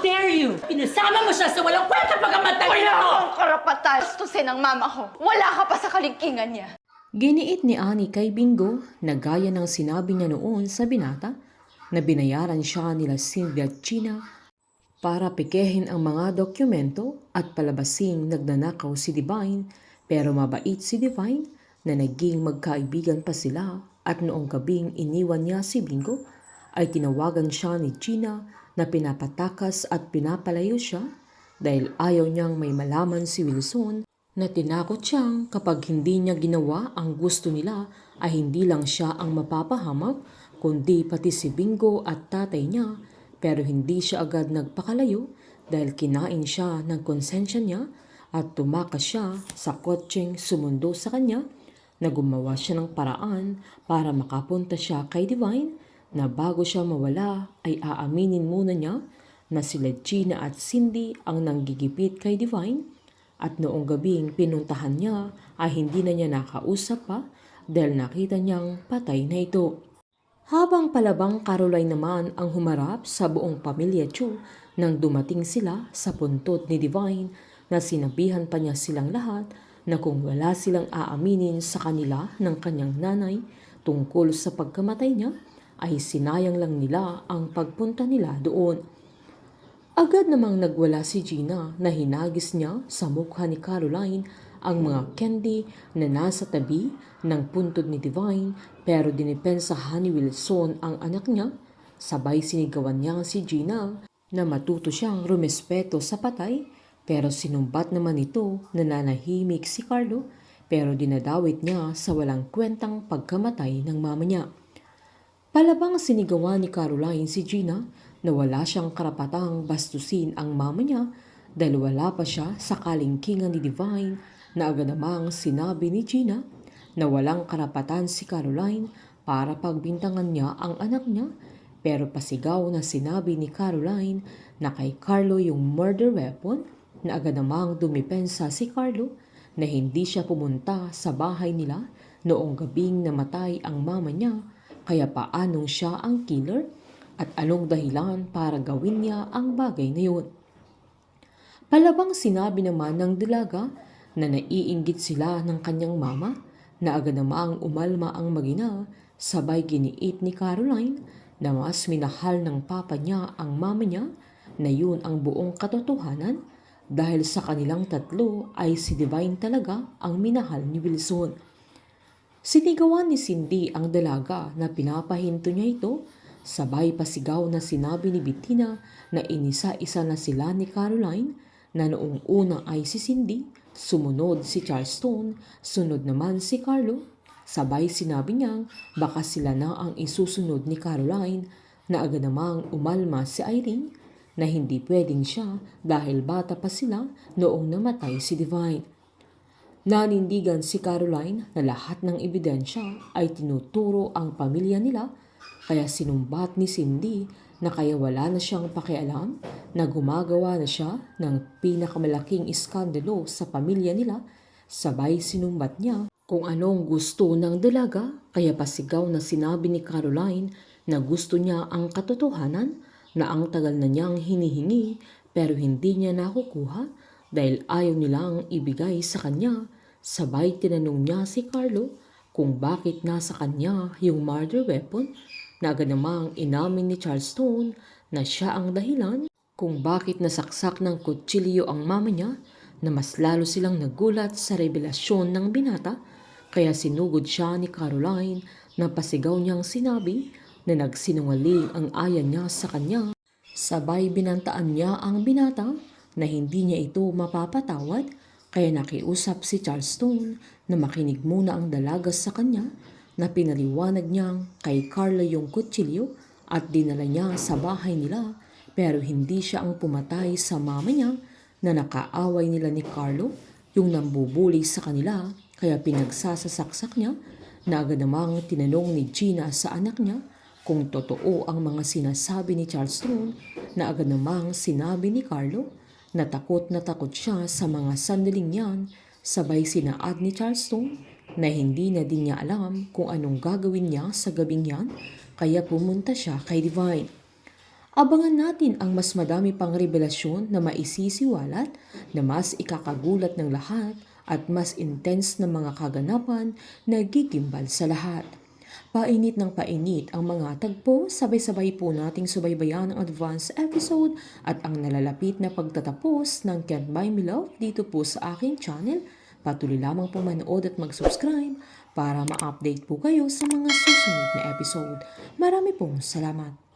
dare you? Pinasama mo siya sa walang kwenta pagkamatay Wala mo! akong karapatan. Gustusin ng mama ko. Wala ka pa sa kalingkingan niya. Giniit ni Annie kay Bingo na gaya ng sinabi niya noon sa binata na binayaran siya nila Cindy at Gina para pikehin ang mga dokumento at palabasing nagnanakaw si Divine, pero mabait si Divine na naging magkaibigan pa sila at noong gabing iniwan niya si Bingo ay tinawagan siya ni Gina na pinapatakas at pinapalayo siya dahil ayaw niyang may malaman si Wilson na tinakot siyang kapag hindi niya ginawa ang gusto nila ay hindi lang siya ang mapapahamak kundi pati si Bingo at tatay niya. Pero hindi siya agad nagpakalayo dahil kinain siya ng konsensya niya at tumakas siya sa kotseng sumundo sa kanya na gumawa siya ng paraan para makapunta siya kay Divine na bago siya mawala ay aaminin muna niya na sila Gina at Cindy ang nanggigipit kay Divine at noong gabing pinuntahan niya ay hindi na niya nakausap pa dahil nakita niyang patay na ito. Habang palabang Caroline naman ang humarap sa buong pamilya Chu nang dumating sila sa puntod ni Divine na sinabihan pa niya silang lahat na kung wala silang aaminin sa kanila ng kanyang nanay tungkol sa pagkamatay niya ay sinayang lang nila ang pagpunta nila doon. Agad namang nagwala si Gina na hinagis niya sa mukha ni Caroline ang mga candy na nasa tabi ng puntod ni Divine pero dinipensahan ni Wilson ang anak niya. Sabay sinigawan niya si Gina na matuto siyang rumespeto sa patay pero sinumbat naman ito na nanahimik si Carlo pero dinadawit niya sa walang kwentang pagkamatay ng mama niya. Palabang sinigawan ni Caroline si Gina na wala siyang karapatang bastusin ang mama niya dahil wala pa siya sa kalingkingan ni Divine na agad namang sinabi ni Gina na walang karapatan si Caroline para pagbintangan niya ang anak niya pero pasigaw na sinabi ni Caroline na kay Carlo yung murder weapon na agad namang dumipensa si Carlo na hindi siya pumunta sa bahay nila noong gabing namatay ang mama niya kaya paanong siya ang killer at anong dahilan para gawin niya ang bagay na yun. Palabang sinabi naman ng dalaga na naiinggit sila ng kanyang mama na agad namang umalma ang magina sabay giniit ni Caroline na mas minahal ng papa niya ang mama niya na yun ang buong katotohanan dahil sa kanilang tatlo ay si Divine talaga ang minahal ni Wilson. Sinigawan ni Cindy ang dalaga na pinapahinto niya ito sabay pasigaw na sinabi ni Bettina na inisa-isa na sila ni Caroline na noong una ay si Cindy, sumunod si Charleston, sunod naman si Carlo. Sabay sinabi niyang baka sila na ang isusunod ni Caroline na agad namang umalma si Irene na hindi pwedeng siya dahil bata pa sila noong namatay si Divine. Nanindigan si Caroline na lahat ng ebidensya ay tinuturo ang pamilya nila kaya sinumbat ni Cindy na kaya wala na siyang pakialam na gumagawa na siya ng pinakamalaking iskandalo sa pamilya nila. Sabay sinumbat niya kung anong gusto ng dalaga kaya pasigaw na sinabi ni Caroline na gusto niya ang katotohanan na ang tagal na niyang hinihingi pero hindi niya nakukuha dahil ayaw nilang ibigay sa kanya. Sabay tinanong niya si Carlo kung bakit nasa kanya yung murder weapon na agad namang inamin ni Charleston na siya ang dahilan kung bakit nasaksak ng kutsilyo ang mama niya na mas lalo silang nagulat sa revelasyon ng binata kaya sinugod siya ni Caroline na pasigaw niyang sinabi na nagsinungaling ang aya niya sa kanya. Sabay binantaan niya ang binata na hindi niya ito mapapatawad kaya nakiusap si Charleston na makinig muna ang dalaga sa kanya na pinaliwanag niyang kay Carlo yung kutsilyo at dinala niya sa bahay nila pero hindi siya ang pumatay sa mama niya na nakaaway nila ni Carlo yung nambubuli sa kanila kaya pinagsasasaksak niya na agad namang tinanong ni Gina sa anak niya kung totoo ang mga sinasabi ni Charleston na agad namang sinabi ni Carlo na takot siya sa mga sandaling yan sabay sinaad ni Charleston na hindi na din niya alam kung anong gagawin niya sa gabing yan kaya pumunta siya kay Divine. Abangan natin ang mas madami pang revelasyon na maisisiwalat na mas ikakagulat ng lahat at mas intense na mga kaganapan na gigimbal sa lahat. Painit ng painit ang mga tagpo, sabay-sabay po nating subaybayan ang advance episode at ang nalalapit na pagtatapos ng Can't Buy Me Love dito po sa aking channel. Patuloy lamang po manood at mag-subscribe para ma-update po kayo sa mga susunod na episode. Marami pong salamat.